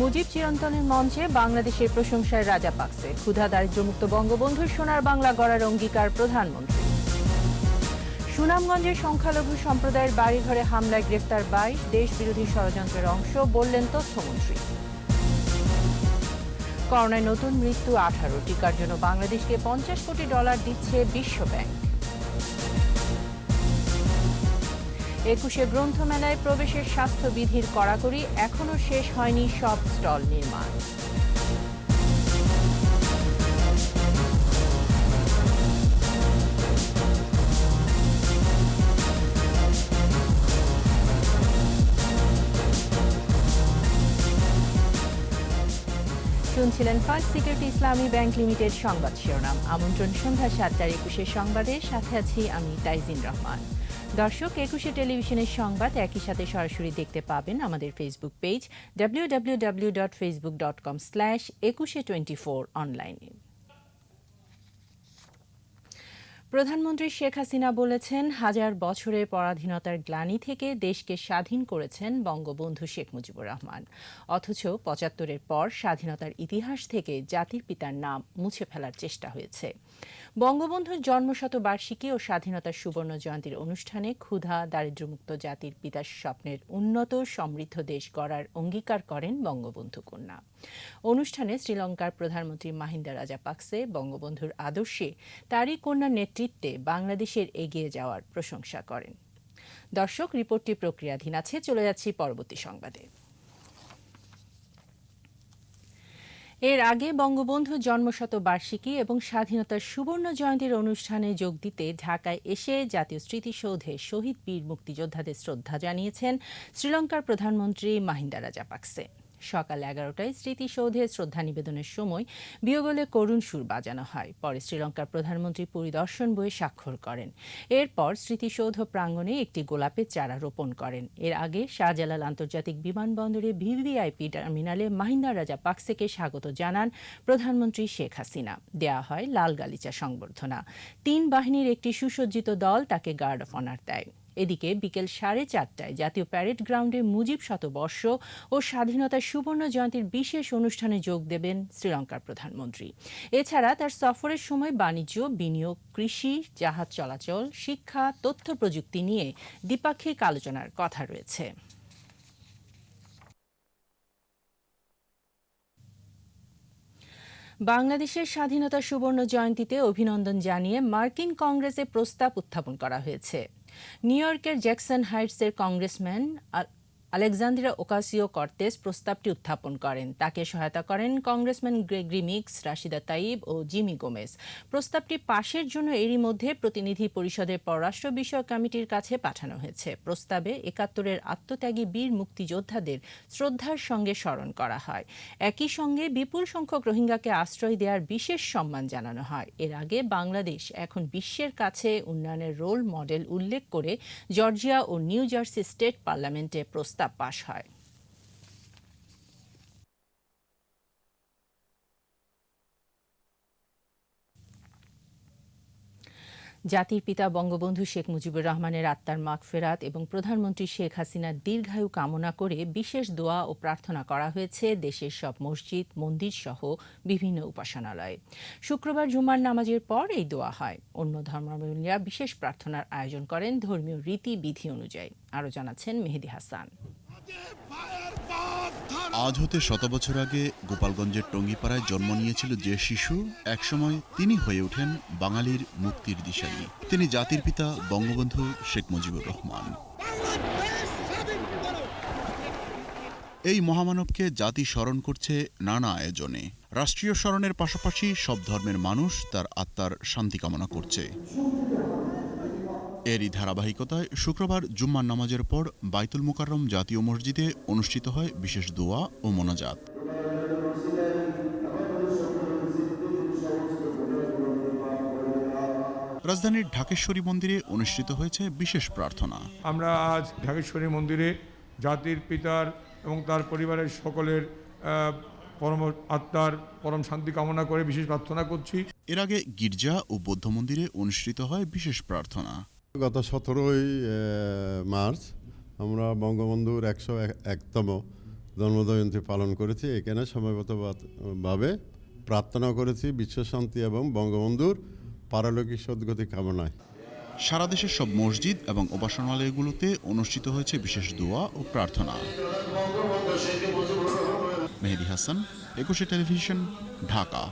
মুজিব চিরন্তনের মঞ্চে বাংলাদেশের প্রশংসায় রাজাপাকসে। ক্ষুধা দারিদ্র্যমুক্ত বঙ্গবন্ধুর সোনার বাংলা গড়ার অঙ্গীকার প্রধানমন্ত্রী। সুনামগঞ্জের সংখ্যালঘু সম্প্রদায়ের বাড়িঘরে হামলায় গ্রেফতার 22, দেশ বিরোধী ষড়যন্ত্রের অংশ বললেন তথ্যমন্ত্রী। করোনায় নতুন মৃত্যু 18, টিকার জন্য বাংলাদেশকে $50 কোটি দিচ্ছে বিশ্বব্যাংক। 21শে গ্রন্থমেলায় প্রবেশের স্বাস্থ্যবিধির কড়াকড়ি, এখনও শেষ হয়নি সব স্টল নির্মাণ। শুনছিলেন ফার্স্ট সিকিউরিটি ইসলামী ব্যাংক লিমিটেড সংবাদ শিরোনাম। আমন্ত্রণ সন্ধ্যা 7টার 21শে সংবাদের সাথে আছি আমি তাইজিন রহমান। দর্শক, 21শে টেলিভিশনের সংবাদ একই সাথে সরাসরি দেখতে পাবেন আমাদের ফেসবুক পেজ www.facebook.com/21she24 অনলাইনে। প্রধানমন্ত্রী শেখ হাসিনা বলেছেন, হাজার বছরের পরাধীনতার গ্লানি থেকে দেশকে স্বাধীন করেছেন বঙ্গবন্ধু শেখ মুজিবুর রহমান। অথচ ৭৫-এর পর স্বাধীনতার ইতিহাস থেকে জাতির পিতার নাম মুছে ফেলার চেষ্টা হয়েছে। বঙ্গবন্ধুর জন্মশতবার্ষিকী ও স্বাধীনতার সুবর্ণ জয়ন্তীর অনুষ্ঠানে ক্ষুধা দারিদ্র্যমুক্ত জাতির পিতার স্বপ্নের উন্নত সমৃদ্ধ দেশ গড়ার অঙ্গীকার করেন বঙ্গবন্ধু কন্যা। অনুষ্ঠানে শ্রীলঙ্কার প্রধানমন্ত্রী মাহিন্দা রাজাপাকসে বঙ্গবন্ধুর আদর্শে তারই কন্যার নেতৃত্বে বাংলাদেশের এগিয়ে যাওয়ার প্রশংসা করেন। দর্শক, রিপোর্টটি প্রক্রিয়াধীন আছে, চলে যাচ্ছি পরবর্তী সংবাদে। এর আগে বঙ্গবন্ধুর জন্মশতবার্ষিকী এবং স্বাধীনতার সুবর্ণ জয়ন্তীর অনুষ্ঠানে যোগ দিতে ঢাকায় এসে জাতীয় স্মৃতিসৌধে শহীদ বীর মুক্তিযোদ্ধাদের শ্রদ্ধা জানিয়েছেন শ্রীলঙ্কার প্রধানমন্ত্রী মাহিন্দা রাজাপাকসে। সকাল 11টায় স্মৃতিসৌধে শ্রদ্ধা নিবেদনের সময় বিয়োগলে করুণ সুর বাজানো হয়। পরে শ্রীলঙ্কার প্রধানমন্ত্রী পরিদর্শন বইয়ে স্বাক্ষর করেন। এরপর স্মৃতিসৌধ প্রাঙ্গণে একটি গোলাপের চারা রোপণ করেন। এর আগে শাহজালাল আন্তর্জাতিক বিমানবন্দরে ভিভিআইপি টার্মিনালে মাহিন্দা রাজাপাকসেকে স্বাগত জানান প্রধানমন্ত্রী শেখ হাসিনা। দেয়া হয় লাল গালিচা সংবর্ধনা। 3 বাহিনীর একটি সুসজ্জিত দল তাকে গার্ড অফ অনার দেয়। এদিকে বিকেল 4:30টায় জাতীয় প্যারেড গ্রাউন্ডে মুজিব শতবর্ষ ও স্বাধীনতার সুবর্ণ জয়ন্তীর বিশেষ অনুষ্ঠানে যোগ দেবেন শ্রীলঙ্কার প্রধানমন্ত্রী। এছাড়া তার সফরের সময় বাণিজ্য, বিনিয়োগ, কৃষি, জাহাজ চলাচল, শিক্ষা, তথ্য প্রযুক্তি নিয়ে দ্বিপাক্ষিক আলোচনার কথা রয়েছে। বাংলাদেশের স্বাধীনতা সুবর্ণ জয়ন্তীতে অভিনন্দন জানিয়ে মার্কিন কংগ্রেসে প্রস্তাব উত্থাপন করা হয়েছে। নিউ ইয়র্কের জ্যাকসন হাইটসের কংগ্রেসম্যান আলেকজান্দ্রা ওকাসিও-কর্তেস প্রস্তাবটি উত্থাপন করেন। তাকে সহায়তা করেন কংগ্রেসম্যান গ্রেগরি মিক্স, রাশিদা তাইব ও জিমি গোমেজ। প্রস্তাবটি পাশের জন্য এরই মধ্যে প্রতিনিধি পরিষদের পররাষ্ট্র বিষয়ক কমিটির কাছে পাঠানো হয়েছে। প্রস্তাবে ৭১-এর আত্মত্যাগী বীর মুক্তিযোদ্ধাদের শ্রদ্ধার সঙ্গে স্মরণ করা হয়। একই সঙ্গে বিপুল সংখ্যক রোহিঙ্গাকে আশ্রয় দেওয়ার বিশেষ সম্মান জানানো হয়। এর আগে বাংলাদেশ এখন বিশ্বের কাছে উন্নয়নের রোল মডেল উল্লেখ করে জর্জিয়া ও নিউ জার্সি স্টেট পার্লামেন্টে প্রস্তাব পাশ হয়। জাতির পিতা বঙ্গবন্ধু শেখ মুজিবুর রহমানের আত্মার মাগফিরাত এবং প্রধানমন্ত্রী শেখ হাসিনার দীর্ঘায়ু কামনা করে বিশেষ দোয়া ও প্রার্থনা করা হয়েছে দেশের সব মসজিদ, মন্দির সহ বিভিন্ন উপাসনালয়ে। শুক্রবার জুমার নামাজের পর এই দোয়া হয়। অন্য ধর্মাবলম্বীরা বিশেষ প্রার্থনার আয়োজন করেন ধর্মীয় রীতিবিধি অনুযায়ী। আরও জানাচ্ছেন মেহেদি হাসান। আজ হতে 100 বছর আগে গোপালগঞ্জের টঙ্গিপাড়ায় জন্ম নিয়েছিল যে শিশু, একসময় তিনি হয়ে ওঠেন বাঙালির মুক্তির দিশারি। তিনি জাতির পিতা বঙ্গবন্ধু শেখ মুজিবুর রহমান। এই মহামানবকে জাতি স্মরণ করছে নানা আয়োজনে। রাষ্ট্রীয় স্মরণের পাশাপাশি সব ধর্মের মানুষ তার আত্মার শান্তি কামনা করছে। এরই ধারাবাহিকতায় শুক্রবার জুম্মার নামাজের পর বাইতুল মোকাররম জাতীয় মসজিদে অনুষ্ঠিত হয় বিশেষ দোয়া ও মোনাজাত। রাজধানীর ঢাকেশ্বরী মন্দিরে অনুষ্ঠিত হয়েছে বিশেষ প্রার্থনা। আমরা আজ ঢাকেশ্বরী মন্দিরে জাতির পিতার এবং তার পরিবারের সকলের পরম আত্মার পরম শান্তি কামনা করে বিশেষ প্রার্থনা করছি। এর আগে গির্জা ও বৌদ্ধ মন্দিরে অনুষ্ঠিত হয় বিশেষ প্রার্থনা। গত 17ই মার্চ আমরা বঙ্গবন্ধুর 101তম জন্মজয়ন্তী পালন করেছি। এখানে সময়গতভাবে প্রার্থনা করেছি বিশ্বশান্তি এবং বঙ্গবন্ধুর পারলৌকিক সদ্গতি কামনায়। সারা দেশের সব মসজিদ এবং উপাসনালয়গুলোতে অনুষ্ঠিত হয়েছে বিশেষ দোয়া ও প্রার্থনা। মেহেদী হাসান, একুশে টেলিভিশন, ঢাকা।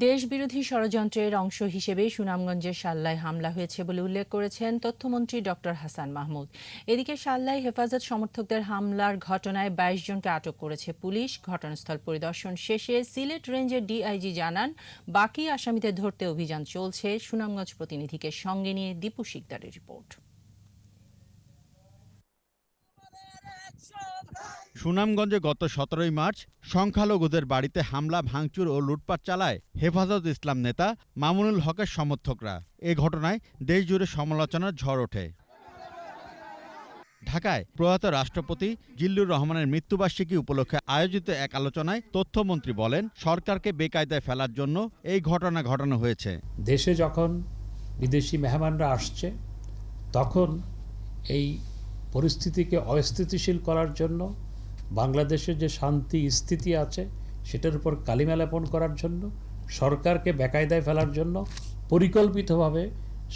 দেশবিরোধী ষড়যন্ত্রের অংশ হিসেবে সুনামগঞ্জের সাল্লায় হামলা হয়েছে বলে উল্লেখ করেছেন তথ্যমন্ত্রী ডক্টর হাসান মাহমুদ। এদিকে সাল্লায় হেফাজত সমর্থকদের হামলার ঘটনায় ২২ জনকে আটক করেছে পুলিশ। ঘটনাস্থল পরিদর্শন শেষে সিলেট রেঞ্জের ডিআইজি জানান, বাকি আসামিদের ধরতে অভিযান চলছে। সুনামগঞ্জ প্রতিনিধিকে সঙ্গে নিয়ে দীপু শিকদারের রিপোর্ট। সুনামগঞ্জে গত ১৭ মার্চ সংখ্যালঘুদের বাড়িতে হামলা, ভাঙচুর ও লুটপাট চালায় হেফাজত ইসলাম নেতা মামুনুল হকের সমর্থকরা। এ ঘটনায় দেশজুড়ে সমালোচনার ঝড় ওঠে। ঢাকায় প্রয়াত রাষ্ট্রপতি জিল্লুর রহমানের মৃত্যুবার্ষিকী উপলক্ষে আয়োজিত এক আলোচনায় তথ্যমন্ত্রী বলেন, সরকারকে বেকায়দায় ফেলার জন্য এই ঘটনা ঘটানো হয়েছে। দেশে যখন বিদেশি মেহমানরা আসছে, তখন এই পরিস্থিতিকে অস্থিতিশীল করার জন্য, বাংলাদেশের যে শান্তি স্থিতি আছে সেটার উপর কালিমা লেপন করার জন্য, সরকারকে বেকায়দায় ফেলার জন্য পরিকল্পিতভাবে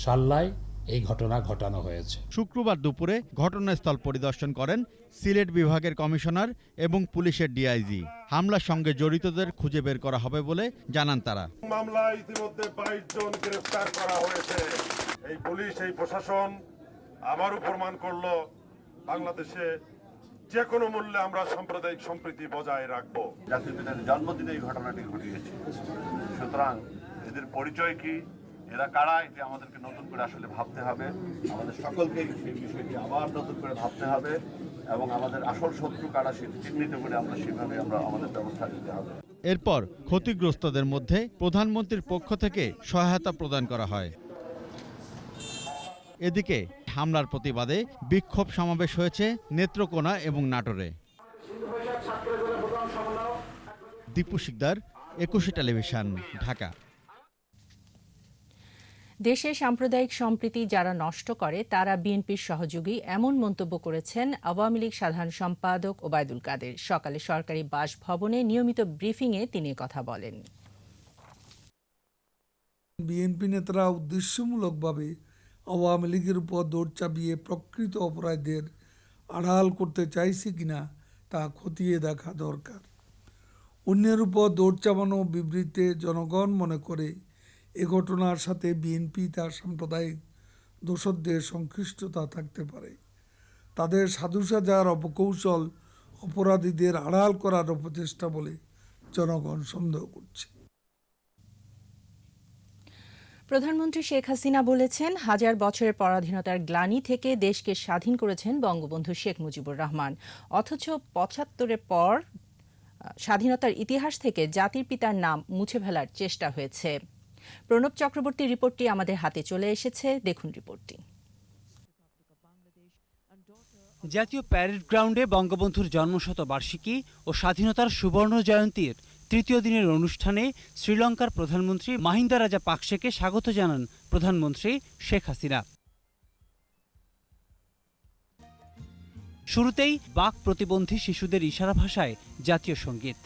সাল্লায় এই ঘটনা ঘটানো হয়েছে। শুক্রবার দুপুরে ঘটনাস্থল পরিদর্শন করেন সিলেট বিভাগের কমিশনার এবং পুলিশের ডিআইজি। হামলার সঙ্গে জড়িতদের খুঁজে বের করা হবে বলে জানান তারা। মামলায় ইতিমধ্যে ২২ জন গ্রেফতার করা হয়েছে। এই পুলিশ, এই প্রশাসন আবারও প্রমাণ করলো বাংলাদেশে যে কোনো মূল্যে আমরা সাম্প্রদায়িক সম্প্রীতি বজায় রাখবো। জাতির পিতার জন্মদিনে এই ঘটনাটি ঘটিয়েছে। সুতরাং এদের পরিচয় কি, এরা কারা, এটি আমাদেরকে নতুন করে আসলে ভাবতে হবে। আমাদের সকলকে সেই বিষয়টি আবার নতুন করে ভাবতে হবে এবং আমাদের আসল শত্রু কারা সেটি চিহ্নিত করে আমরা সেভাবে আমাদের ব্যবস্থা নিতে হবে। এরপর ক্ষতিগ্রস্তদের মধ্যে প্রধানমন্ত্রীর পক্ষ থেকে সহায়তা প্রদান করা হয়। এদিকে হামলার প্রতিবাদে বিক্ষোভ সমাবেশ হয়েছে নেত্রকোনা এবং নাটোরে। দীপু শিকদার, একুশে টেলিভিশন, ঢাকা। দেশে সাম্প্রদায়িক সম্প্রীতি যারা নষ্ট করে তারা বিএনপির সহযোগী, এমন মন্তব্য করেছেন আওয়ামী লীগ সাধারণ সম্পাদক ওবায়দুল কাদের। সকালে সরকারি বাসভবনে নিয়মিত ব্রিফিংয়ে তিনি কথা বলেন। বিএনপি নেতারা উদ্দেশ্যমূলকভাবে আওয়ামী লীগের উপর দৌড় চাপিয়ে প্রকৃত অপরাধীদের আড়াল করতে চাইছে কিনা তা খতিয়ে দেখা দরকার। অন্যের উপর দৌড় চাপানো বিবৃতিতে জনগণ মনে করে এ ঘটনার সাথে বিএনপি তার সাম্প্রদায়িক দোসরদের সংশ্লিষ্টতা থাকতে পারে। তাদের সাধুসাজার অপকৌশল অপরাধীদের আড়াল করার অপচেষ্টা বলে জনগণ সন্দেহ করছে। প্রধানমন্ত্রী শেখ হাসিনা বলেছেন, হাজার বছরের পরাধীনতার গ্লানি থেকে দেশকে স্বাধীন করেছেন বঙ্গবন্ধু শেখ মুজিবুর রহমান। অথচ ৭৫-এর পর স্বাধীনতার ইতিহাস থেকে জাতির পিতার নাম মুছে ফেলার চেষ্টা হয়েছে। প্রণব চক্রবর্তীর রিপোর্টটি আমাদের হাতে চলে এসেছে, দেখুন রিপোর্টটি। জাতীয় প্যারেড গ্রাউন্ডে বঙ্গবন্ধুর জন্মশতবার্ষিকী ও স্বাধীনতার সুবর্ণ জয়ন্তীর তৃতীয় দিনের অনুষ্ঠানে শ্রীলঙ্কার প্রধানমন্ত্রী মাহিন্দা রাজাপাকসেকে স্বাগত জানান প্রধানমন্ত্রী শেখ হাসিনা। শুরুতেই বাক প্রতিবন্ধী শিশুদের ইশারা ভাষায় জাতীয় সঙ্গীত।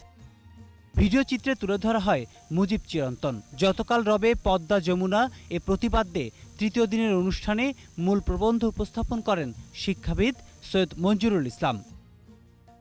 ভিডিও চিত্রে তুলে ধরা হয় মুজিব চিরন্তন, যতকাল রবে পদ্মা যমুনা এ প্রতিপাদ্যে তৃতীয় দিনের অনুষ্ঠানে মূল প্রবন্ধ উপস্থাপন করেন শিক্ষাবিদ সৈয়দ মঞ্জুরুল ইসলাম।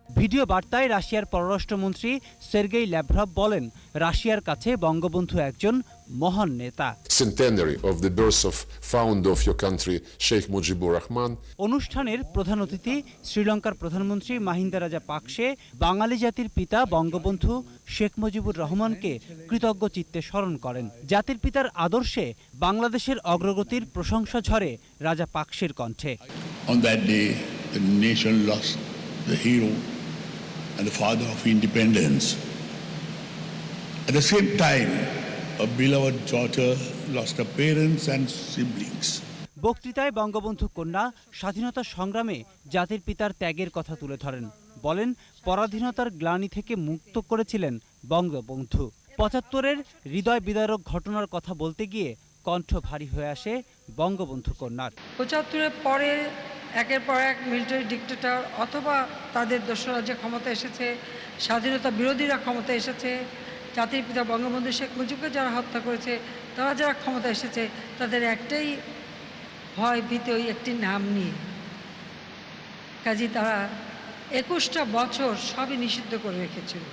ভিডিও বার্তায় রাশিয়ার পররাষ্ট্রমন্ত্রী সের্গেই ল্যাভরভ বলেন, রাশিয়ার কাছে বঙ্গবন্ধু একজন মহান নেতা। Centenary of the birth of founder of your country, Sheikh Mujibur Rahman. অনুষ্ঠানের প্রধান অতিথি শ্রীলঙ্কার প্রধানমন্ত্রী মাহিন্দা রাজাপাকসে বাঙালি জাতির পিতা বঙ্গবন্ধু শেখ মুজিবুর রহমানকে কৃতজ্ঞ চিত্তে স্মরণ করেন। জাতির পিতার আদর্শে বাংলাদেশের অগ্রগতির প্রশংসা ঝরে রাজাপাকসের কণ্ঠে। On that day, the nation lost the hero and the father of independence. At the same time, a beloved daughter lost her parents and siblings. বক্তৃতায় বঙ্গবন্ধু কন্যা স্বাধীনতা সংগ্রামে জাতির পিতার ত্যাগের কথা তুলে ধরেন। বলেন, পরাধীনতার গ্লানি থেকে মুক্ত করেছিলেন বঙ্গবন্ধু। ৭৫-এর হৃদয় বিদারক ঘটনার কথা বলতে গিয়ে কণ্ঠ ভারী হয়ে আসে বঙ্গবন্ধু কন্যার। ৭৫-এর পরে একের পর এক মিলিটারি ডিক্টেটর অথবা তাদের দোসররা যে ক্ষমতা এসেছে, স্বাধীনতা বিরোধীরা ক্ষমতা এসেছে, জাতির পিতা বঙ্গবন্ধু শেখ মুজিবকে যারা হত্যা করেছে, তারা যারা ক্ষমতা এসেছে, তাদের একটাই ভয় ভীতি, ওই একটি নাম নিয়ে। কাজে তারা 21টা বছর সবই নিষিদ্ধ করে রেখেছিল।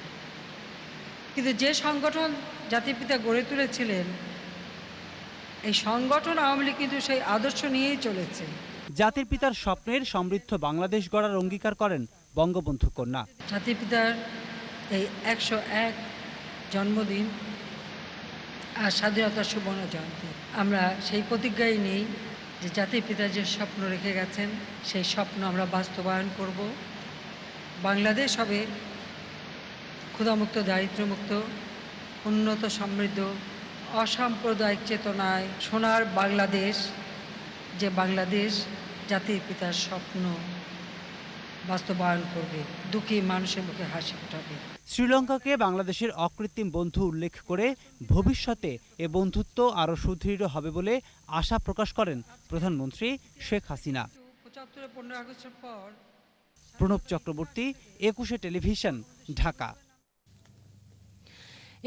কিন্তু যে সংগঠন জাতির পিতা গড়ে তুলেছিলেন, এই সংগঠন আওয়ামী লীগ কিন্তু সেই আদর্শ নিয়েই চলেছে। জাতির পিতার স্বপ্নের সমৃদ্ধ বাংলাদেশ গড়ার অঙ্গীকার করেন বঙ্গবন্ধু কন্যা। জাতির পিতার এই 101 জন্মদিন আর স্বাধীনতার সুবর্ণ জয়ন্তী, আমরা সেই প্রতিজ্ঞাই নেই যে জাতির পিতা যে স্বপ্ন রেখে গেছেন সেই স্বপ্ন আমরা বাস্তবায়ন করব। বাংলাদেশ হবে ক্ষুধামুক্ত, দারিদ্র্যমুক্ত, উন্নত, সমৃদ্ধ, অসাম্প্রদায়িক চেতনায় সোনার বাংলাদেশ, যে বাংলাদেশ জাতির পিতার স্বপ্ন বাস্তবায়ন করবে, দুঃখী মানুষের মুখে হাসি ফোটাবে। শ্রীলঙ্কাকে বাংলাদেশের অকৃত্রিম বন্ধু উল্লেখ করে ভবিষ্যতে এ বন্ধুত্ব আরও সুদৃঢ় হবে বলে আশা প্রকাশ করেন প্রধানমন্ত্রী শেখ হাসিনা। 15 আগস্টের পর প্রণব চক্রবর্তী, 21 টেলিভিশন, ঢাকা।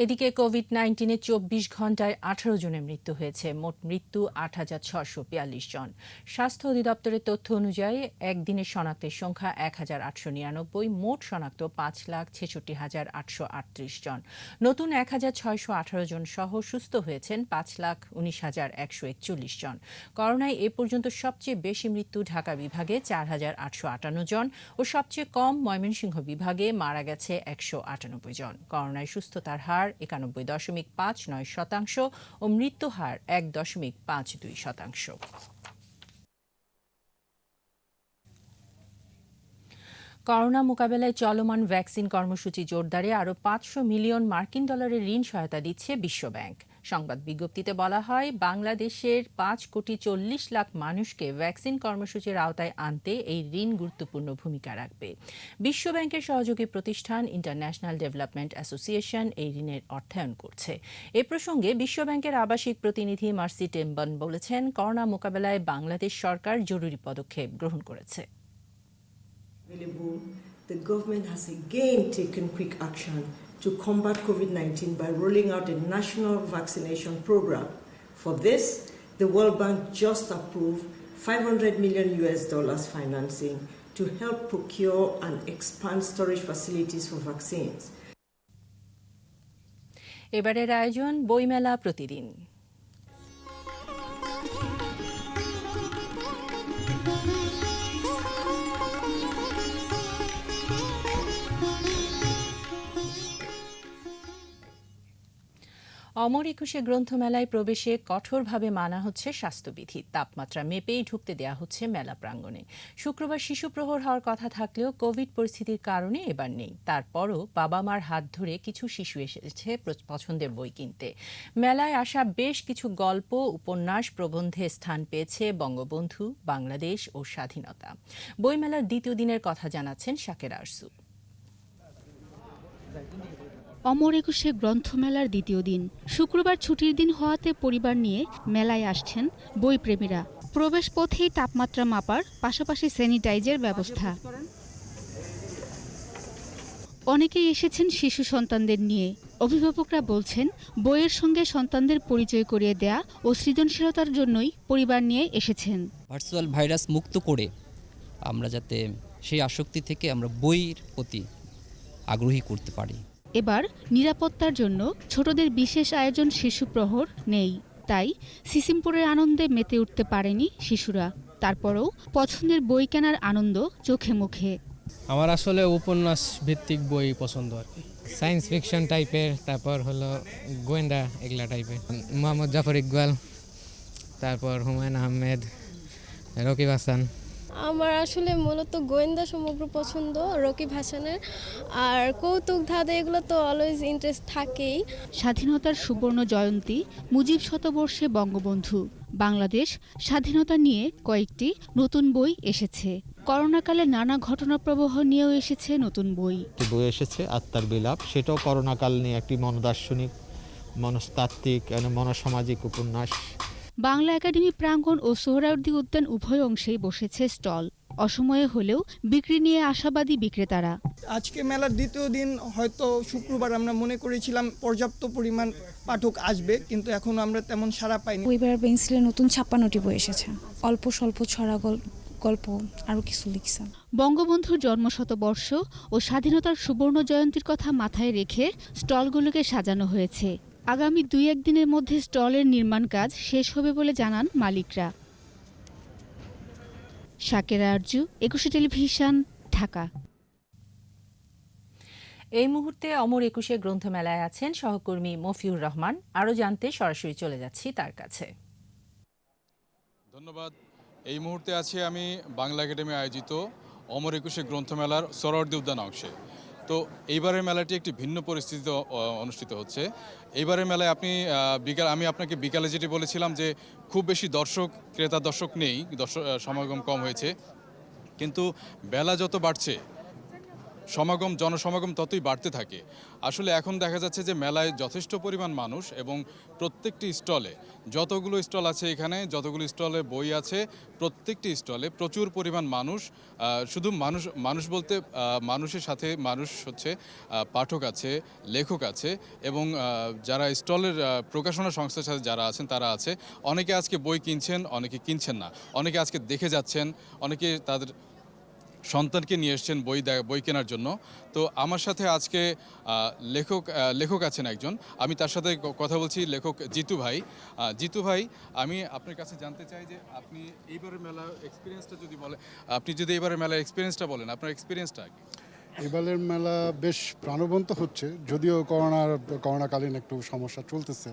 এদিকে কোভিড-19-এ 24 ঘন্টায় 18 জনের মৃত্যু হয়েছে। মোট মৃত্যু 8,642 জন। স্বাস্থ্য অধিদপ্তরের তথ্য অনুযায়ী একদিনে শনাক্তের সংখ্যা 1,899, মোট শনাক্ত 5,66,838 জন। নতুন 1,618 জন সহ সুস্থ হয়েছেন 5,19,141 জন। করোনায় এ পর্যন্ত সবচেয়ে বেশি মৃত্যু ঢাকা বিভাগে 4,858 জন ও সবচেয়ে কম ময়মনসিংহ বিভাগে মারা গেছে 198 জন। করোনায় সুস্থতার হার 91.59% ও মৃত্যু হার 1.52%। করোনা মোকাবেলায় চলমান ভ্যাকসিন কর্মসূচি জোরদারে আরও 500 মিলিয়ন মার্কিন ডলারের ঋণ সহায়তা দিচ্ছে বিশ্বব্যাংক। সংবাদ বিজ্ঞপ্তিতে বলা হয়, বাংলাদেশের 5,40,00,000 মানুষকে ভ্যাকসিন কর্মসূচির আওতায় আনতে এই ঋণ গুরুত্বপূর্ণ ভূমিকা রাখবে। বিশ্বব্যাংকের সহযোগী প্রতিষ্ঠান ইন্টারন্যাশনাল ডেভেলপমেন্ট অ্যাসোসিয়েশন এই ঋণের অর্থায়ন করছে। এ প্রসঙ্গে বিশ্বব্যাংকের আবাসিক প্রতিনিধি মার্সি টেম্বন বলেছেন, করোনা মোকাবেলায় বাংলাদেশ সরকার জরুরি পদক্ষেপ গ্রহণ করেছে। The government has again taken quick action to combat COVID-19 by rolling out a national vaccination program. For this, the World Bank just approved $500 million financing to help procure and expand storage facilities for vaccines. এবারের আয়োজন বইমেলা প্রতিদিন। অমর একুশে গ্রন্থমেলায় প্রবেশে কঠোরভাবে মানা হচ্ছে স্বাস্থ্যবিধি। তাপমাত্রা মেপেই ঢুকতে দেয়া হচ্ছে মেলা প্রাঙ্গণে। শুক্রবার শিশু প্রহর হওয়ার কথা থাকলেও কোভিড পরিস্থিতির কারণে এবার নেই। তারপরও বাবা মার হাত ধরে কিছু শিশু এসেছে পছন্দের বই কিনতে। মেলায় আসা বেশ কিছু গল্প, উপন্যাস, প্রবন্ধে স্থান পেয়েছে বঙ্গবন্ধু, বাংলাদেশ ও স্বাধীনতা। বইমেলার দ্বিতীয় দিনের কথা জানাচ্ছেন শাকের আরজু। অমর একুশে গ্রন্থমেলার দ্বিতীয় দিন শুক্রবার ছুটির দিন হওয়াতে পরিবার নিয়ে মেলায় আসছেন বইপ্রেমীরা। প্রবেশ পথেই তাপমাত্রা মাপার পাশাপাশি স্যানিটাইজার ব্যবস্থা। অনেকেই এসেছেন শিশু সন্তানদের নিয়ে। অভিভাবকরা বলছেন, বইয়ের সঙ্গে সন্তানদের পরিচয় করিয়ে দেয়া ও সৃজনশীলতার জন্যই পরিবার নিয়ে এসেছেন। ভার্চুয়াল ভাইরাস মুক্ত করে আমরা যাতে সেই আসক্তি থেকে আমরা বইয়ের প্রতি আগ্রহী করতে পারি। এবার নিরাপত্তার জন্য ছোটদের বিশেষ আয়োজন শিশু প্রহর নেই, তাই সিসিমপুরের আনন্দে মেতে উঠতে পারেনি শিশুরা। তারপরেও পছন্দের বই কেনার আনন্দ চোখে মুখে। আমার আসলে উপন্যাস ভিত্তিক বই পছন্দ আর কি, সায়েন্স ফিকশন টাইপের, তারপর হলো গোয়েন্দা এগুলা টাইপের। মোহাম্মদ জাফর ইকবাল, তারপর হুমায়ুন আহমেদ, রকিব হাসান। আমার আসলে মূলত গোয়েন্দা সমগ্র পছন্দ, রকিব হাসানের। আর কৌতুক ধাঁধা এগুলো তো অলওয়েজ ইন্টারেস্ট থাকেই। স্বাধীনতার সুবর্ণ জয়ন্তী, মুজিব শতবর্ষে বঙ্গবন্ধু, বাংলাদেশ স্বাধীনতা নিয়ে কয়েকটি নতুন বই এসেছে। করোনাকালে নানা ঘটনাপ্রবাহ নিয়েও এসেছে নতুন বই। বই এসেছে আত্মার বিলাপ, সেটাও করোনাকাল নিয়ে একটি মনোদার্শনিক, মনস্তাত্ত্বিক, মনোসামাজিক উপন্যাস। বাংলা একাডেমি প্রাঙ্গণ ও সোহরাওয়ার্দী উদ্যান উভয় অংশেই বসেছে স্টল। অসময়ে হলেও বিক্রি নিয়ে আশাবাদী বিক্রেতারা। আজকে মেলার দ্বিতীয় দিন, হয়তো শুক্রবার আমরা মনে করেছিলাম পর্যাপ্ত পরিমাণ পাঠক আসবে, কিন্তু এখন আমরা তেমন সাড়া পাইনি। বইবার পেন্সিলে নতুন 56টি বই এসেছে, অল্প স্বল্প ছড়া গল্প আরও কিছু লিখছে। বঙ্গবন্ধুর জন্মশতবর্ষ ও স্বাধীনতার সুবর্ণ জয়ন্তীর কথা মাথায় রেখে স্টলগুলোকে সাজানো হয়েছে। আগামী 2-1 দিনের মধ্যে স্টলের নির্মাণ কাজ শেষ হবে বলে জানান মালিকরা। শাকেরা আরজু, 21 টেলিভিশন, ঢাকা। এই মুহূর্তে অমর 21 গ্রন্থমেলায় আছেন সহকর্মী মফিউর রহমান। আরও জানতে সরাসরি চলে যাচ্ছি তার কাছে। ধন্যবাদ। এই মুহূর্তে আছি আমি বাংলা একাডেমি আয়োজিত অমর 21 গ্রন্থমেলার সোহরাওয়ার্দী উদ্যান অংশে। তো এইবারের মেলাটি একটি ভিন্ন পরিস্থিতিতে অনুষ্ঠিত হচ্ছে। এইবারের মেলায় আমি আপনাকে বিকালে যেটি বলেছিলাম যে খুব বেশি ক্রেতা দর্শক নেই, সমাগম কম হয়েছে, কিন্তু বেলা যত বাড়ছে জনসমাগম ততই বাড়তে থাকে। আসলে এখন দেখা যাচ্ছে যে মেলায় যথেষ্ট পরিমাণ মানুষ এবং প্রত্যেকটি স্টলে, যতগুলো স্টল আছে এখানে, যতগুলো স্টলে বই আছে, প্রত্যেকটি স্টলে প্রচুর পরিমাণ মানুষ। শুধু মানুষ বলতে মানুষের সাথে মানুষ হচ্ছে পাঠক আছে, লেখক আছে এবং যারা স্টলের প্রকাশনা সংস্থার সাথে যারা আছেন তারা আছে। অনেকে আজকে বই কিনছেন, অনেকে কিনছেন না, অনেকে আজকে দেখে যাচ্ছেন, অনেকে তাদের সন্তানকে নিয়ে এসছেন বই কেনার জন্য। তো আমার সাথে আজকে লেখক আছেন একজন, আমি তার সাথে কথা বলছি, লেখক জিতু ভাই। জিতু ভাই, আমি আপনার কাছে জানতে চাই যে আপনি এইবারের মেলার এক্সপিরিয়েন্সটা বলেন, আপনার এক্সপিরিয়েন্সটা কি? এবারের মেলা বেশ প্রাণবন্ত হচ্ছে, যদিও করোনাকালীন একটু সমস্যা চলতেছে,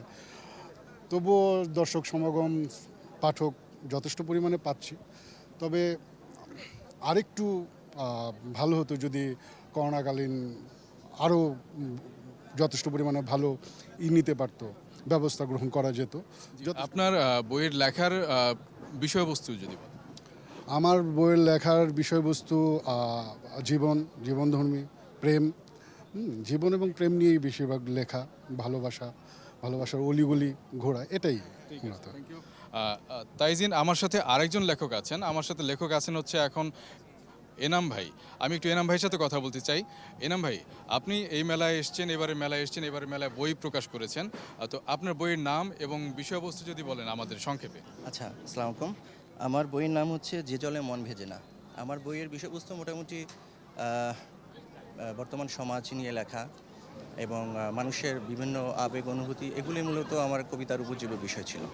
তবুও দর্শক সমাগম, পাঠক যথেষ্ট পরিমাণে পাচ্ছি। তবে আরেকটু ভালো হতো যদি করোনাকালীন আরও যথেষ্ট পরিমাণে ভালো নিতে পারতো, ব্যবস্থা গ্রহণ করা যেত। আপনার বইয়ের লেখার বিষয়বস্তু যদি বলেন। আমার বইয়ের লেখার বিষয়বস্তু জীবনধর্মী, প্রেম, জীবন এবং প্রেম নিয়েই বেশিরভাগ লেখা, ভালোবাসার অলিগলি ঘোরা, এটাই মূলত। তাইজিন, আমার সাথে আরেকজন লেখক আছেন, হচ্ছে এখন এনাম ভাই। আমি একটু এনাম ভাইয়ের সাথে কথা বলতে চাই। এনাম ভাই, আপনি এই মেলায় এসছেন, এবারে মেলায় বই প্রকাশ করেছেন, তো আপনার বইয়ের নাম এবং বিষয়বস্তু যদি বলেন আমাদের সংক্ষেপে। আচ্ছা, আসসালামু আলাইকুম। আমার বইয়ের নাম হচ্ছে যে জলে মন ভেজে না। আমার বইয়ের বিষয়বস্তু মোটামুটি বর্তমান সমাজ নিয়ে লেখা এবং মানুষের বিভিন্ন আবেগ অনুভূতি, এগুলি মূলত আমার কবিতার উপজীব্য বিষয় ছিল।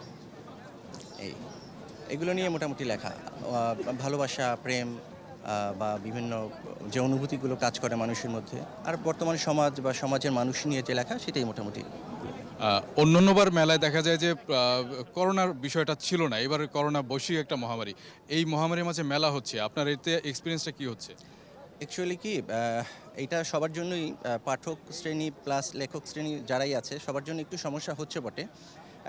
এগুলো নিয়ে মোটামুটি লেখা, ভালোবাসা, প্রেম বা বিভিন্ন যে অনুভূতিগুলো কাজ করে মানুষের মধ্যে, আর বর্তমান সমাজ বা সমাজের মানুষ নিয়ে যে লেখা, সেটাই মোটামুটি। অন্যান্যবার মেলায় দেখা যায় যে করোনার বিষয়টা ছিল না, এবার করোনা বৈশ্বিক একটা মহামারী, এই মহামারীর মাঝে মেলা হচ্ছে, আপনার এতে এক্সপিরিয়েন্সটা কি হচ্ছে? অ্যাকচুয়ালি কি, এইটা সবার জন্যই, পাঠক শ্রেণী প্লাস লেখক শ্রেণী যারাই আছে সবার জন্য একটু সমস্যা হচ্ছে বটে।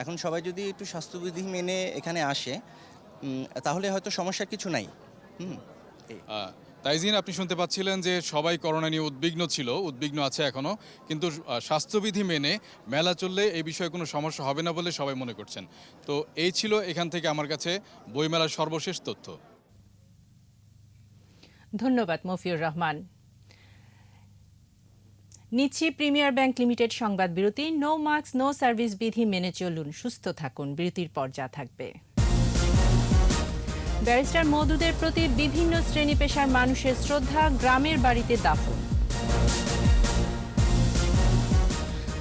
এখন সবাই যদি একটু স্বাস্থ্যবিধি মেনে এখানে আসে, তাহলে হয়তো সমস্যার কিছু নাই। তাইজিন, আপনি শুনতে পাচ্ছিলেন যে সবাই করোনা নিয়ে উদ্বিগ্ন আছে এখনও, কিন্তু স্বাস্থ্যবিধি মেনে মেলা চললে এই বিষয়ে কোনো সমস্যা হবে না বলে সবাই মনে করছেন। তো এই ছিল এখান থেকে আমার কাছে বইমেলার সর্বশেষ তথ্য। ধন্যবাদ মফিউর রহমান। নিচ্ছি প্রিমিয়ার ব্যাংক লিমিটেড সংবাদ বিরতি। নো মাস্ক নো সার্ভিস বিধি মেনে চলুন, সুস্থ থাকুন। বিরতির পর যা থাকবে: ব্যারিস্টার মওদুদের প্রতি বিভিন্ন শ্রেণী পেশার মানুষের শ্রদ্ধা, গ্রামের বাড়িতে দাফন।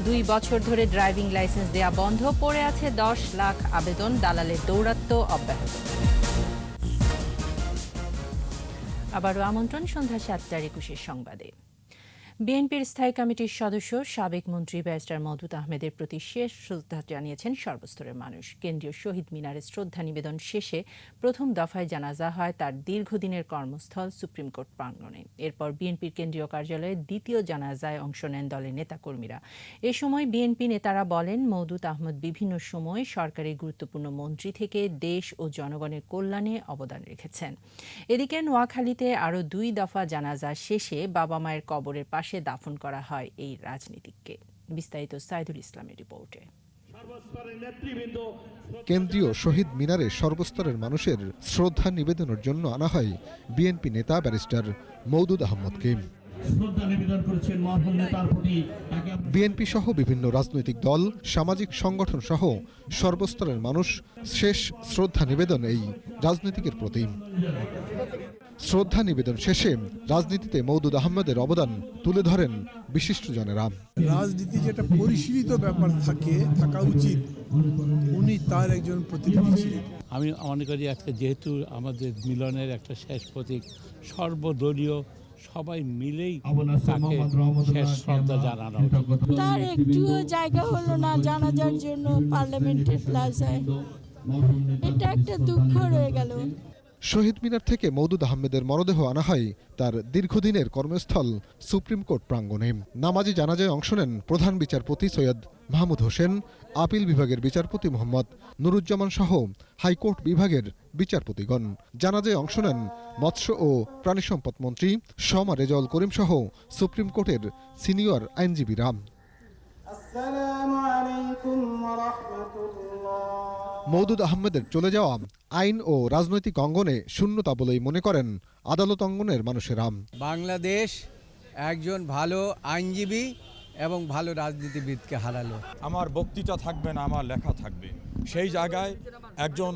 2 বছর ধরে ড্রাইভিং লাইসেন্স দেয়া বন্ধ, পড়ে আছে 10 লাখ আবেদন, দালালের দৌরাত্ম্য অব্যাহত। আবারও আমন্ত্রণ সন্ধ্যা 7:21 সংবাদে। বিএনপির স্থায়ী কমিটির সদস্য সাবেক মন্ত্রী ব্যারিস্টার মওদুদ আহমেদের প্রতি শেষ শ্রদ্ধা জানিয়েছেন সর্বস্তরের মানুষ। কেন্দ্রীয় শহীদ মিনারে শ্রদ্ধা নিবেদন শেষে প্রথম দফায় জানাজা হয় তার দীর্ঘদিনের কর্মস্থল সুপ্রিম কোর্ট প্রাঙ্গণে। এরপর বিএনপির কেন্দ্রীয় কার্যালয়ে দ্বিতীয় জানাজায় অংশ নেন দলের নেতাকর্মীরা। এ সময় বিএনপি নেতারা বলেন, মওদুদ আহমেদ বিভিন্ন সময় সরকারের গুরুত্বপূর্ণ মন্ত্রী থেকে দেশ ও জনগণের কল্যাণে অবদান রেখেছেন। এদিকে নোয়াখালীতে আরও 2 দফা জানাজা শেষে বাবা মায়ের কবরের পাশে দাফন করা হয় এই রাজনীতিককে। বিস্তারিত সাইদুল ইসলামের রিপোর্টে। কেন্দ্রীয় শহীদ মিনারে সর্বস্তরের মানুষের শ্রদ্ধা নিবেদনের জন্য আনা হয় বিএনপি নেতা ব্যারিস্টার মওদুদ আহমদকে। বিএনপি সহ বিভিন্ন রাজনৈতিক দল, সামাজিক সংগঠন সহ সর্বস্তরের মানুষ শেষ শ্রদ্ধা নিবেদন এই রাজনীতিকের প্রতি। শ্রদ্ধা নিবেদন শেষে রাজনীতিতে মওদুদ আহমদের অবদান তুলে ধরেন বিশিষ্টজনেরা। রাজনীতি যেটা পরিশীলিত ব্যাপার থাকা উচিত, উনি তার একজন প্রতিনিধি ছিলেন। আমি মনে করি আজকে যেহেতু আমাদের মিলনের একটা শেষ প্রতীক, সর্বদলীয় সবাই মিলেই তাকে শেষ শ্রদ্ধা জানানো। তার একটুও জায়গা হলো না জানাজার জন্য পার্লামেন্টের প্লাজায়, এটা একটা দুঃখ রয়ে গেল। শহীদ মিনার থেকে মওদুদ আহমেদের মরদেহ আনা হয় তার দীর্ঘদিনের কর্মস্থল সুপ্রিম কোর্ট প্রাঙ্গণে। নামাজে জানাজায় অংশ নেন প্রধান বিচারপতি সৈয়দ মাহমুদ হোসেন, আপিল বিভাগের বিচারপতি মোহাম্মদ নুরুজ্জামান সহ হাইকোর্ট বিভাগের বিচারপতিগণ। জানাজায় অংশ নেন মৎস্য ও প্রাণী সম্পদ মন্ত্রী শমা রেজাউল করিম সহ সুপ্রিম কোর্টের সিনিয়র আইনজীবীরা। মওদুদ আহমেদের চলে যাওয়া আইন ও রাজনৈতিক অঙ্গনে শূন্যতা বলেই মনে করেন আদালত অঙ্গনের মানুষেরা। বাংলাদেশ একজন ভালো আইনজীবী এবং ভালো রাজনীতিবিদকে হারালো। আমার বক্তৃতা থাকবে না, আমার লেখা থাকবে। সেই জায়গায় একজন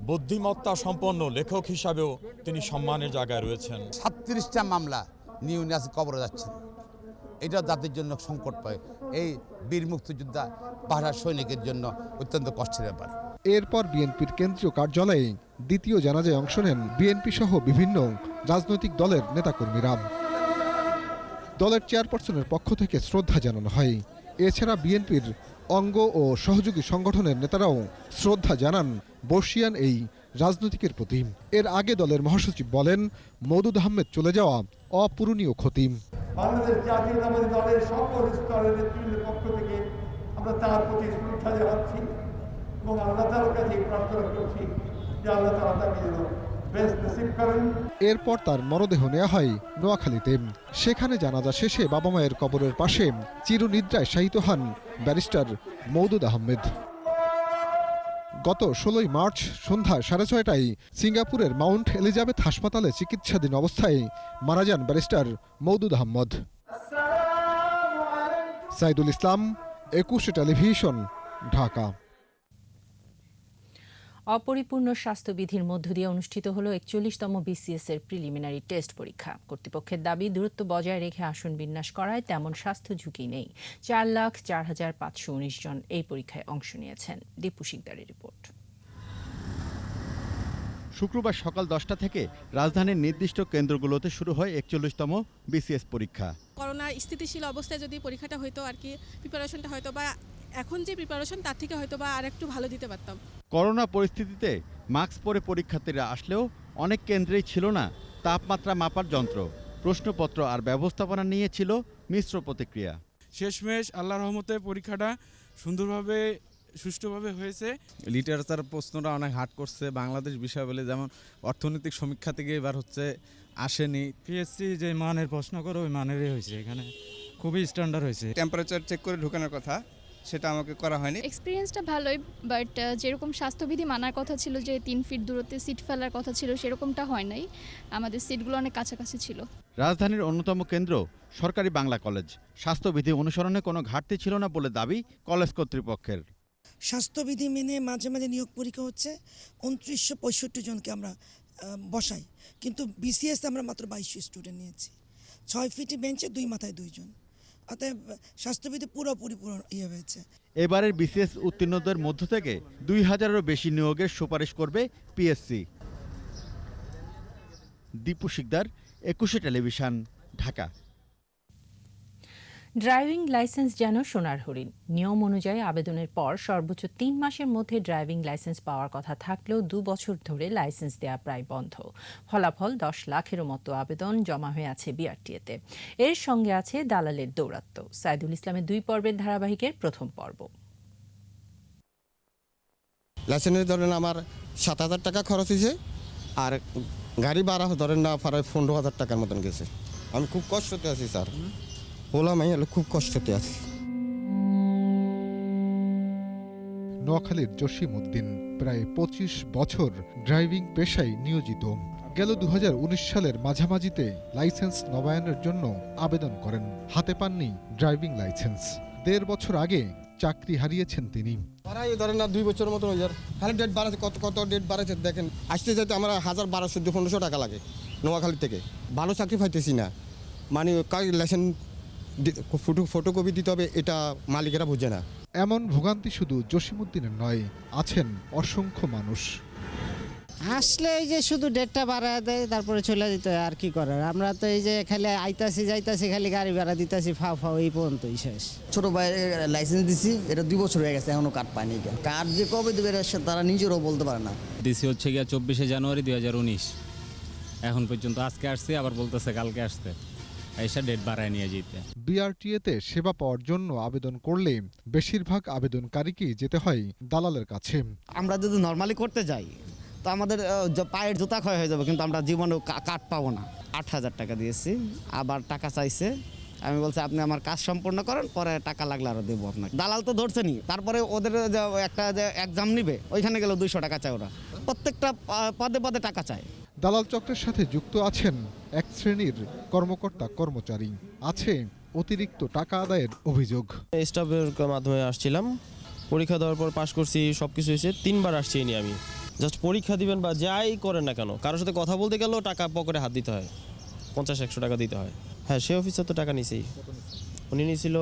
বুদ্ধিমত্তা সম্পন্ন লেখক হিসাবেও তিনি সম্মানের জায়গায় রয়েছেন। 36টা মামলা নিয়ে উনি আজকে কবরে যাচ্ছেন, এটা জাতির জন্য সংকট পায়। এই বীর মুক্তিযোদ্ধা পাহাড় সৈনিকের জন্য অত্যন্ত কষ্টের ব্যাপার। এরপর বিএনপির কেন্দ্রীয় কার্যালয়ে দ্বিতীয় জানাজায় অংশ নেন বিএনপি সহ বিভিন্ন রাজনৈতিক দলের নেতাকর্মীরা। দলের চেয়ারপারসনের পক্ষ থেকে শ্রদ্ধা জানানো হয়। এছাড়া বিএনপির অঙ্গ ও সহযোগী সংগঠনের নেতারাও শ্রদ্ধা জানান বর্ষিয়ান এই রাজনীতিকের প্রতি। এর আগে দলের মহাসচিব বলেন, মওদুদ আহমেদ চলে যাওয়া অপূরণীয় ক্ষতি। বাংলাদেশ জাতীয়তাবাদী দলের সকল স্তরের নেতৃত্বের পক্ষ থেকে আমরা তার প্রতি শ্রদ্ধা জানাচ্ছি এবং আল্লাহ তাআলার কাছে প্রার্থনা করছি যে আল্লাহ তাআলা তাকে যেন বেশ নসিব করেন। এরপর তার মরদেহ নেওয়া হয় নোয়াখালীতে। সেখানে জানাজা শেষে বাবা মায়ের কবরের পাশে চিরনিদ্রায় শায়িত হন ব্যারিস্টার মওদুদ আহমেদ। গত 16 মার্চ সন্ধ্যা 6:30টায় সিঙ্গাপুরের মাউন্ট এলিজাবেথ হাসপাতালে চিকিৎসাধীন অবস্থায় মারা যান ব্যারিস্টার মওদুদ আহমদ। সাইদুল ইসলাম, 21 টেলিভিশন, ঢাকা। অপরিপূর্ণ স্বাস্থ্যবিধির মধ্য দিয়ে অনুষ্ঠিত হল 41তম বিসিএস এর প্রিলিমিনারি টেস্ট পরীক্ষা। কর্তৃপক্ষের দাবি, দূরত্ব বজায় রেখে আসন বিন্যাস করায় তেমন স্বাস্থ্য ঝুঁকি নেই। 4,04,519 জন এই পরীক্ষায় অংশ নিয়েছেন। দীপু শিকদারের রিপোর্ট। শুক্রবার সকাল 10টা থেকে রাজধানীর নির্দিষ্ট কেন্দ্রগুলোতে শুরু হয় 41তম বিসিএস পরীক্ষা। করোনা স্থিতিশীল অবস্থায় যদি পরীক্ষাটা হয়তো আর কি প্রিপারেশনটা হয়তো বা এখন যে প্রিপারেশন তার থেকে হয়তো বা আর একটু ভালো দিতে পারতাম। করোনা পরিস্থিতিতে মাস্ক পরে পরীক্ষার্থীরা আসলেও অনেক কেন্দ্রেই ছিল না তাপমাত্রা মাপার যন্ত্র। প্রশ্নপত্র আর ব্যবস্থাপনা নিয়ে ছিল মিশ্র প্রতিক্রিয়া। শেষমেশ আল্লাহর রহমতে পরীক্ষাটা সুন্দরভাবে সুষ্ঠুভাবে হয়েছে। লিটারেচার প্রশ্নটা অনেক হার্ড করছে। বাংলাদেশ বিষয় বলে যেমন অর্থনৈতিক সমীক্ষা থেকে এবার আসেনি। পিএসসি যে মানের প্রশ্ন করে ওই মানেরই হয়েছে, এখানে খুবই স্ট্যান্ডার্ড হয়েছে। টেম্পারেচার চেক করে ঢোকানোর কথা, সেটা আমাকে করা হয়নি। এক্সপিরিয়েন্সটা ভালোই, বাট যেরকম স্বাস্থ্যবিধি মানার কথা ছিল, যে 3 ফিট দূরত্বে সিট ফেলার কথা ছিল, সেরকমটা হয় নাই। আমাদের সিটগুলো অনেক কাছাকাছি ছিল। রাজধানীর অন্যতম কেন্দ্র সরকারি বাংলা কলেজ। স্বাস্থ্যবিধি অনুসরণে কোনো ঘাটতি ছিল না বলে দাবি কলেজ কর্তৃপক্ষের। স্বাস্থ্যবিধি মেনে মাঝে মাঝে নিয়োগ পরীক্ষা হচ্ছে। 2965 জনকে আমরা বসাই, কিন্তু বিসিএস আমরা মাত্র 2200 স্টুডেন্ট নিয়েছি। 6 ফিটি বেঞ্চে 2 মাথায় 2 জন। অতএব স্বাস্থ্যবিধি পুরোপুরি হয়েছে। এবারের বিসিএস উত্তীর্ণদের মধ্য থেকে 2000-এরও বেশি নিয়োগের সুপারিশ করবে PSC. Dipu Sikdar, 21 television, Dhaka. Driving licence যেন সোনার হরিণ। নিয়ম অনুযায়ী আবেদনের পর সর্বোচ্চ 3 মাসের মধ্যে ড্রাইভিং লাইসেন্স পাওয়ার কথা থাকলেও 2 বছর ধরে লাইসেন্স দেওয়া প্রায় বন্ধ। ফলাফল 10 লাখেরও মতো আবেদন জমা হয়ে আছে বিআরটিএতে। এর সঙ্গে আছে দালালের দৌরাত্ম্য। সাইদুল ইসলামের 2 পর্বের ধারাবাহিকের প্রথম পর্ব। লাইসেন্সের ধরেন আমার 7,000 টাকা খরচ হয়েছে, আর গাড়ি ভাড়া ধরেন না প্রায় 15,000 টাকার মতন গেছে। আমি খুব কষ্টতে আছি স্যার, বললাম আমি খুব কষ্টতে আছি। নোয়াখালীর জসিম উদ্দিন প্রায় 25 বছর ড্রাইভিং পেশায় নিয়োজিত। গেল 2019 সালের মাঝামাঝিতে লাইসেন্স নবায়নের জন্য আবেদন করেন, হাতে পাননি ড্রাইভিং লাইসেন্স। 1.5 বছর আগে চাকরি হারিয়েছেন তিনি। ধরেন না 2 বছরের মতো হয়ে যায়, খালি ডেট বাড়াচ্ছে, কত ডেট বাড়াচ্ছে দেখেন। আসতে যেতে আমরা 1200-1500 টাকা লাগে নোয়াখালী থেকে। ভালো চাকরি পাইতেছি না, মানে লাইসেন্স ফটোকপি দিতে হবে, এটা মালিকেরা বুঝে না। এমন ভোগান্তি শুধু জসিমউদ্দিনের নয়, আছেন অসংখ্য মানুষ। আসলে এই যে শুধু ডেটটা বাড়ায় দেয়, তারপরে চলে যেতে হয়, আর কি করার। আমরা তো এই যে খালি আইতাছি যাইতাছি, খালি গাড়ি ভাড়া দিতাছি, ফাও এই পর্যন্তই শেষ। ছোট ভাইয়ের লাইসেন্স দিছি, এটা 2 বছর হয়ে গেছে, এখনো কার্ড পাইনি। কার্ড যে কবে দেবে তারা নিজেরও বলতে পারে না। দিছি হচ্ছে গিয়া 24শে জানুয়ারি 2019, এখন পর্যন্ত আজকে আসছে, আবার বলতেছে কালকে আসতে, এসে ডেট বাড়ায় নিয়ে যেতে। বিআরটিএতে সেবা পাওয়ার জন্য আবেদন করলে বেশিরভাগ আবেদনকারীকেই যেতে হয় দালালের কাছে। আমরা যদি নর্মালি করতে যাই তো আমাদের পায়ের জুতা ক্ষয় হয়ে যাবে, কিন্তু আমরা জীবনে কার্ড পাবো না। 8000 টাকা দিয়েছি, আবার টাকা চাইছে। আমি বলছি আপনি আমার কাজ সম্পূর্ণ করেন, পরে টাকা লাগলে আরও দেবো আপনাকে। দালাল তো ধরছেনি, তারপরে ওদের একটা যে এক্সাম নিবে, ওইখানে গেলে 200 টাকা চায় ওরা, প্রত্যেকটা পদে পদে টাকা চায়। দালাল চক্রের সাথে যুক্ত আছেন এক শ্রেণীর কর্মকর্তা কর্মচারী, আছে অতিরিক্ত টাকা আদায়ের অভিযোগ। স্টাফের মাধ্যমে আসছিলাম, পরীক্ষা দেওয়ার পর পাশ করছি, সব কিছু হয়েছে। 3 বার আসছি নি আমি। জাস্ট পরীক্ষা দিবেন বা যাই করেন না কেন, কারোর সাথে কথা বলতে গেলেও টাকা পকেটে হাত দিতে হয়, 50-100 টাকা দিতে হয়। হ্যাঁ, সে অফিসার তো টাকা নিছেই, উনি নিয়েছিল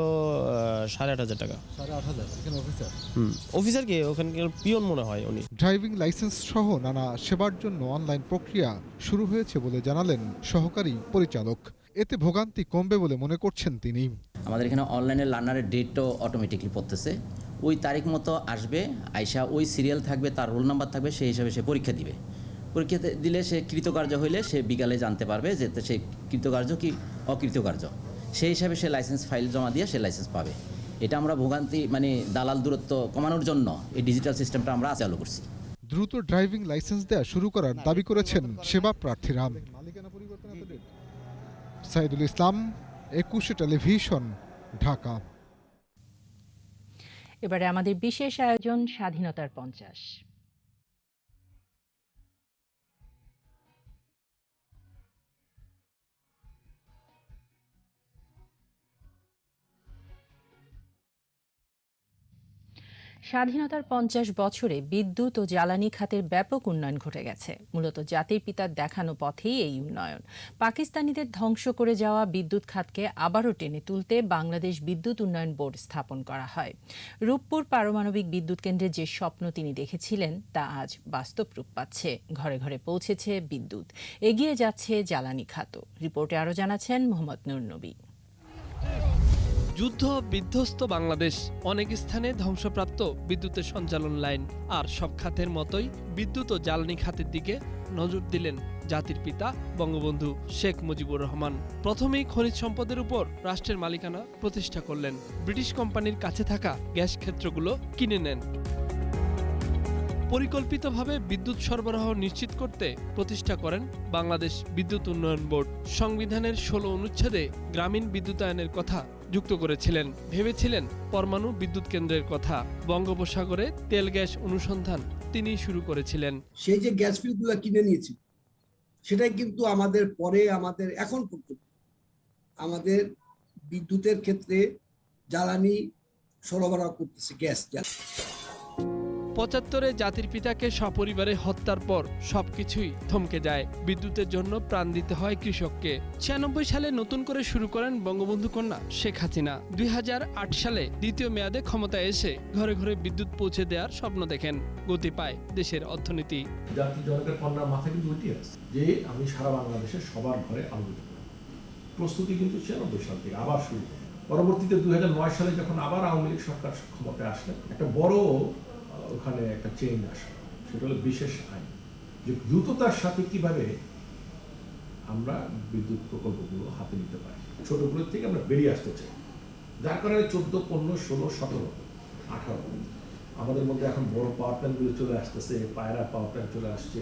8,500 টাকা। 8,500 অফিসার কি ওখানকার পিয়ন মনে হয় উনি। ড্রাইভিং লাইসেন্স সহ নানা সেবার জন্য অনলাইন প্রক্রিয়া শুরু হয়েছে বলে জানালেন সহকারী পরিচালক। এতে ভোগান্তি কমবে বলে মনে করছেন তিনি। আমাদের এখানে অনলাইনে লার্নারের ডেটও অটোমেটিকলি পড়তেছে, ওই তারিখ মতো আসবে, আইসা ওই সিরিয়াল থাকবে, তার রোল নাম্বার থাকবে, সেই হিসাবে সে পরীক্ষা দিবে। পরীক্ষা দিলে সে কৃতকার্য হইলে সে বিকালে জানতে পারবে যে সে কৃতকার্য কি অকৃতকার্য, সেই হিসাবে সে লাইসেন্স ফাইল জমা দিয়ে সে লাইসেন্স পাবে। এটা আমরা ভোগান্তি মানে দালাল দূরত্ব কমানোর জন্য এই ডিজিটাল সিস্টেমটা আমরা চালু করছি। দ্রুত ড্রাইভিং লাইসেন্স দেওয়া শুরু করার দাবি করেছেন সেবা প্রার্থীরা। সাইদুল ইসলাম, 21 টেলিভিশন, ঢাকা। এবারে আমাদের বিশেষ আয়োজন স্বাধীনতার 50। স্বাধীনতার 50 বছরে বিদ্যুৎ ও জ্বালানি খাতের ব্যাপক উন্নয়ন ঘটে গেছে। মূলত জাতির পিতার দেখানো পথেই এই উন্নয়ন। পাকিস্তানিদের ধ্বংস করে যাওয়া বিদ্যুৎ খাতকে আবারও টেনে তুলতে বাংলাদেশ বিদ্যুৎ উন্নয়ন বোর্ড স্থাপন করা হয়। রূপপুর পারমাণবিক বিদ্যুৎ কেন্দ্রের যে স্বপ্ন তিনি দেখেছিলেন তা আজ বাস্তব রূপ পাচ্ছে। ঘরে ঘরে পৌঁছেছে বিদ্যুৎ, এগিয়ে যাচ্ছে জ্বালানি খাতও। রিপোর্টে আরও জানাচ্ছেন মোহাম্মদ নূর নবী। যুদ্ধ বিধ্বস্ত বাংলাদেশ, অনেক স্থানে ধ্বংসপ্রাপ্ত বিদ্যুতের সঞ্চালন লাইন, আর সব খাতের মতোই বিদ্যুৎ ও জ্বালানি খাতের দিকে নজর দিলেন জাতির পিতা বঙ্গবন্ধু শেখ মুজিবুর রহমান। প্রথমেই খনিজ সম্পদের উপর রাষ্ট্রের মালিকানা প্রতিষ্ঠা করলেন। ব্রিটিশ কোম্পানির কাছে থাকা গ্যাস ক্ষেত্রগুলো কিনে নেন। পরিকল্পিতভাবে বিদ্যুৎ সরবরাহ নিশ্চিত করতে প্রতিষ্ঠা করেন বাংলাদেশ বিদ্যুৎ উন্নয়ন বোর্ড। সংবিধানের 16 অনুচ্ছেদে গ্রামীণ বিদ্যুতায়নের কথা যুক্ত করেছিলেন। ভেবেছিলেন পরমাণু বিদ্যুৎ কেন্দ্রের কথা। বঙ্গোপসাগরে তেল গ্যাস অনুসন্ধান তিনি শুরু করেছিলেন। সেই যে গ্যাস ফিল্ডগুলো কিনে নিয়েছি, সেটাই কিন্তু আমাদের পরে আমাদের এখন পর্যন্ত আমাদের বিদ্যুতের ক্ষেত্রে জ্বালানি সরবরাহ করতেছে গ্যাস। 75-এ জাতির পিতাকে সপরিবারে হত্যার পর সবকিছুই থমকে যায়। বিদ্যুতের জন্য প্রাণ দিতে হয় কৃষককে। 96 সালে নতুন করে শুরু করেন বঙ্গবন্ধু কন্যা শেখ হাসিনা। 2008 সালে দ্বিতীয় মেয়াদে ক্ষমতায় এসে ঘরে ঘরে বিদ্যুৎ পৌঁছে দেওয়ার স্বপ্ন দেখেন। গতি পায় দেশের অর্থনীতি। জাতির জনকের কন্যার মাথায় কিন্তু ওইটি আছে যে আমি সারা বাংলাদেশের সবার ঘরে আলো দেব। প্রস্তুতি কিন্তু 96 সাল থেকে আবার শুরু। পরবর্তীতে 2009 সালে যখন আবার আওয়ামী লীগ সরকার ক্ষমতায় আসলেন, একটা বড় ওখানে একটা চেঞ্জ আসে, সেটা হলো বিশেষ আইন, যে দ্রুততার সাথে কিভাবে আমরা বিদ্যুৎ প্রকল্পগুলো হাতে নিতে পারি। ছোটগুলোর থেকে আমরা বেরিয়ে আসতে চাই, যার কারণে 14, 15, 16, 17, 18 আমাদের মধ্যে এখন বড় পাওয়ার প্ল্যান্টগুলো চলে আসতেছে। পায়রা পাওয়ার প্ল্যান্ট চলে আসছে,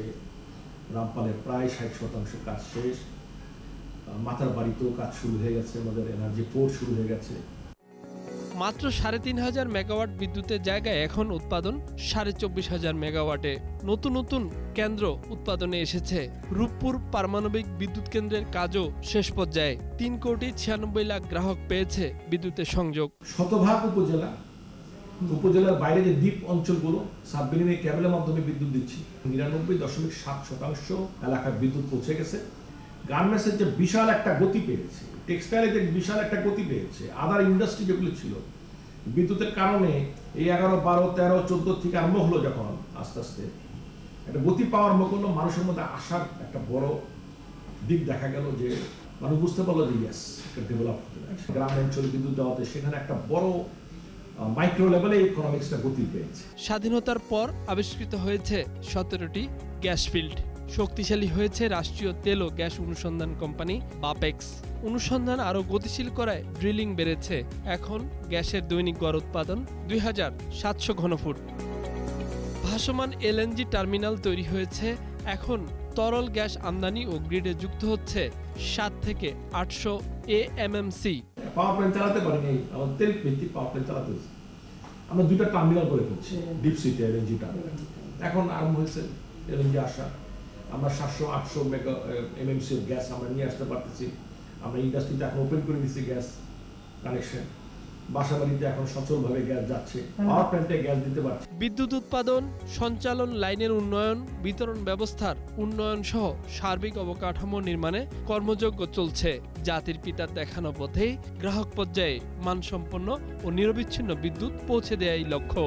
রামপালের প্রায় 60% কাজ শেষ, মাথার বাড়িতেও কাজ শুরু হয়ে গেছে, আমাদের এনার্জি পোর্ট শুরু হয়ে গেছে। মাত্র ৩,৫০০ মেগাওয়াট বিদ্যুতের জায়গায় এখন উৎপাদন ২৪,৫০০ মেগাওয়াটে। নতুন নতুন কেন্দ্র উৎপাদনে এসেছে। রূপপুর পারমাণবিক বিদ্যুৎ কেন্দ্রের কাজও শেষ পর্যায়ে। ৩,৯৬,০০,০০০ গ্রাহক পেয়েছে বিদ্যুতের সংযোগ। শতভাগ উপজেলার বাইরে যে দ্বীপ অঞ্চলগুলো সাবমেরিনের কেবলের মাধ্যমে বিদ্যুৎ দিচ্ছি। ৯৯.৭% এলাকার বিদ্যুৎ পৌঁছে গেছে। গার্মেন্টসের যে বিশাল একটা গতি পেয়েছে, টেক্সটাইলের যে বিশাল একটা গতি পেয়েছে, আদার ইন্ডাস্ট্রি যেগুলো ছিল, বিদ্যুতের কারণে এই 11, 12, 13, 14 থেকে আরম্ভ হলো, যখন আস্তে আস্তে একটা গতি পাওয়ার আরম্ভ করলো, মানুষের মধ্যে আসার একটা বড় দিক দেখা গেল যে মানুষ বুঝতে পারলো যে ইয়েস, একটা ডেভেলপ হতে যাচ্ছে। গ্রাম অঞ্চলে বিদ্যুৎ দেওয়াতে সেখানে একটা বড় মাইক্রো লেভেলে ইকোনমিক্সটা গতি পেয়েছে। স্বাধীনতার পর আবিষ্কৃত হয়েছে 17টি গ্যাস ফিল্ড। শক্তিশালী হয়েছে রাষ্ট্রীয় তেল ও গ্যাস অনুসন্ধান কোম্পানি বাপেক্স। অনুসন্ধান আরও গতিশীল করায় ড্রিলিং বেড়েছে। এখন গ্যাসের দৈনিক গড় উৎপাদন ২,৭০০ ঘনফুট। ভাসমান এলএনজি টার্মিনাল তৈরি হয়েছে। এখন তরল গ্যাস আমদানি ও গ্রিডে যুক্ত হচ্ছে 7 থেকে 800 AMMC। পাওয়ার প্ল্যান্ট চালাতে পারিনি, আমাদের তেল ভিত্তিক পাওয়ার প্ল্যান্ট চালাতে হয়েছে। আমরা 2টা টার্মিনাল করে ফেলছি, ডিপ সিতে এলএনজি টার্মিনাল। এখন আরম্ভ হয়েছে এলএনজি আসা। আমরা 700-800 মেগা এমএমসি গ্যাস আমরা নিয়ে আসতে পারতেছি। আমরা ইন্ডাস্ট্রিতে এখন ওপেন করে দিচ্ছি গ্যাস কানেকশন। বাসাবাড়িতে এখন সচলভাবে গ্যাস যাচ্ছে, পাওয়ার প্ল্যান্টে গ্যাস দিতে পারছে। বিদ্যুৎ উৎপাদন, সঞ্চালন লাইনের উন্নয়ন, বিতরণ ব্যবস্থার উন্নয়ন সহ সার্বিক অবকাঠামো নির্মাণে কর্মযজ্ঞ চলছে। জাতির পিতার দেখানো পথেই গ্রাহক পর্যায়ে মানসম্পন্ন ও নিরবিচ্ছিন্ন বিদ্যুৎ পৌঁছে দেয়াই লক্ষ্য।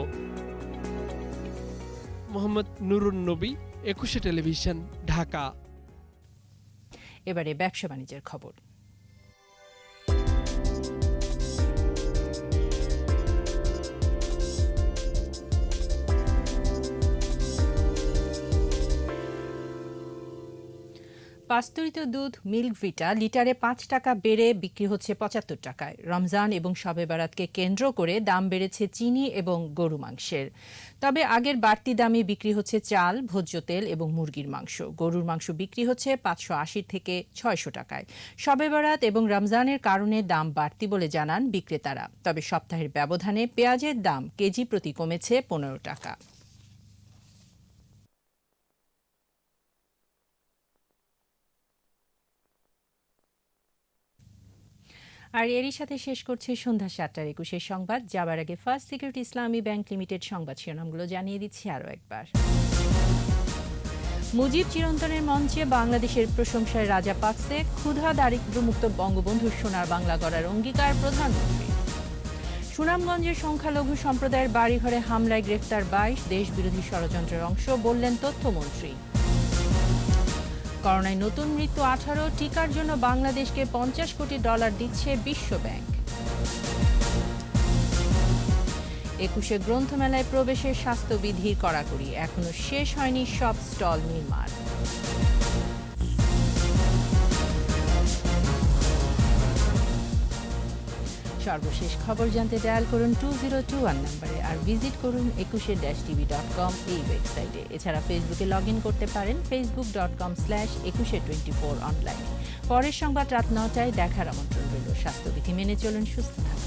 মোহাম্মদ নুরুন নবী, 21 টেলিভিশন, ঢাকা। এবারে ব্যবসা বাণিজ্যের খবর। পাস্তুরিত দুধ মিল্ক ভিটা লিটারে 5 টাকা বেড়ে বিক্রি হচ্ছে 75 টাকায়। রমজান এবং শবে বরাতকে কেন্দ্র করে দাম বেড়েছে চিনি এবং গরু মাংসের। তবে আগের বাড়তি দামে বিক্রি হচ্ছে চাল, ভোজ্য তেল এবং মুরগির মাংস। গরুর মাংস বিক্রি হচ্ছে 580 থেকে 600 টাকায়। শবে বরাত এবং রমজানের কারণে দাম বাড়তি বলে জানান বিক্রেতারা। তবে সপ্তাহের ব্যবধানে পেঁয়াজের দাম কেজি প্রতি কমেছে 15 টাকা। আর এরই সাথে শেষ করছে সন্ধ্যা 7:21 সংবাদ। যাবার আগে ফার্স্ট সিকিউরিটি ইসলামী ব্যাংক লিমিটেড সংবাদ শিরোনামগুলো জানিয়ে দিচ্ছি আরও একবার। মুজিব চিরন্তনের মঞ্চে বাংলাদেশের প্রশংসায় রাজা পাকসে। ক্ষুধা দারিদ্র্যমুক্ত বঙ্গবন্ধুর সোনার বাংলা গড়ার অঙ্গীকার প্রধানমন্ত্রী। সুনামগঞ্জের সংখ্যালঘু সম্প্রদায়ের বাড়িঘরে হামলায় গ্রেফতার 22 দেশবিরোধী ষড়যন্ত্রের অংশ বললেন তথ্যমন্ত্রী। করোনায় নতুন মৃত্যু 18, টিকার জন্য বাংলাদেশকে $50 কোটি দিচ্ছে বিশ্ব ব্যাংক। 21 গ্রন্থমেলায় প্রবেশের স্বাস্থ্যবিধির কড়াকড়ি, এখনো শেষ হয়নি সব স্টল নির্মাণ। সর্বশেষ খবর জানতে ডায়াল করুন 2021 নম্বরে আর ভিজিট করুন 21-tv.com এই ওয়েবসাইটে। এছাড়া ফেসবুকে লগ ইন করতে পারেন facebook.com/2124 অনলাইনে। পরের সংবাদ রাত 9টায় দেখার আমন্ত্রণ রইল। স্বাস্থ্যবিধি মেনে চলুন, সুস্থ থাকুন।